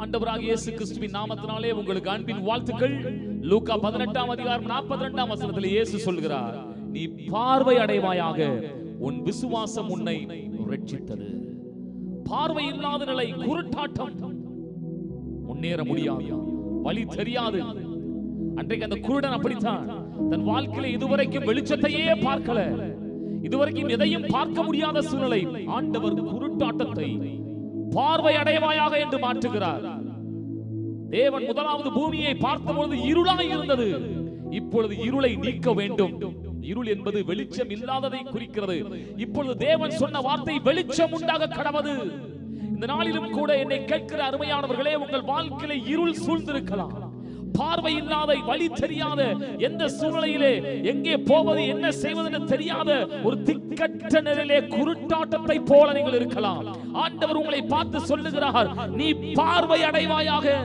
ஆண்டவராகிய இயேசு கிறிஸ்துவின் நாமத்தினாலே உங்களுக்கு அன்பின் வாழ்த்துக்கள். லூக்கா 18ஆம் அதிகாரம் 42ஆம் வசனத்தில் இயேசு சொல்கிறார், நீ பார்வை அடைவாயாக, உன் விசுவாசம் உன்னை ரட்சித்தது. பார்வை இல்லாத நிலை, குருட்டாட்டம், முன்னேற முடியாது, வழி தெரியாது. அன்றைக்கு அந்த குருடன் அப்படித்தான். தன் வாழ்க்கையில இதுவரைக்கும் வெளிச்சத்தையே பார்க்கல, இதுவரைக்கும் எதையும் பார்க்க முடியாத சூழ்நிலை. ஆண்டவர் குருட்டாட்டத்தை பார்வை அடைவாயாக என்று மாற்றுகிறார். தேவன் முதலாவது பூமியை பார்த்தபொழுது இருளாய் இருந்தது, இப்பொழுது இருளை நீக்க வேண்டும். இருள் என்பது வெளிச்சம் இல்லாததை குறிக்கிறது. இப்பொழுது தேவன் சொன்ன வார்த்தை வெளிச்சம் உண்டாக கடவது. இந்த நாளிலும் கூட என்னை கேட்கிற அருமையானவர்களே, உங்கள் வாழ்க்கையில இருள் சூழ்ந்திருக்கலாம். பார்வை இல்லாத, வழி தெரியாத, எந்த சூழ்நிலையிலே எங்கே போவது என்ன செய்வது என்று தெரியாத ஒரு திக்கற்ற நிலையிலே குருட்டாட்டத்தை போல நீங்கள் இருக்கலாம். ஆண்டவர் உங்களை பார்த்து சொல்லுகிறார், நீ பார்வை அடைவாயாக.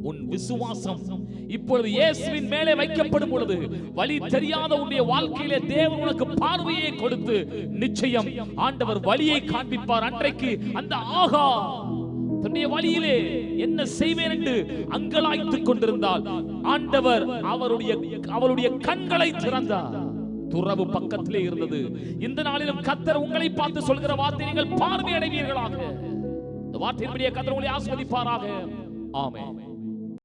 உன் விசுவாசம் இப்பொழுது இயேசுவின் மேலே வைக்கப்படும் பொழுது வழி தெரியாத உன்னுடைய வாழ்க்கையிலே தேவன் உனக்கு பார்வையை கொடுத்து நிச்சயம் ஆண்டவர் வழியை காண்பிப்பார். அன்றைக்கு அந்த ஆகா தன்னுடைய வழியிலே என்ன செய்வேன் என்று அங்கலாய்த்துக் கொண்டிருந்தால் ஆண்டவர் அவருடைய கண்களை திறந்தார். துறவு பக்கத்திலே இருந்தது. இந்த நாளிலும் கர்த்தர் உங்களை பார்த்து சொல்கிற வார்த்தை, நீங்கள் பார்வை அடைவீர்களாக. இந்த வார்த்தையின்படியே கர்த்தர் உங்களை ஆசீர்வதிப்பாராக. ஆமென்.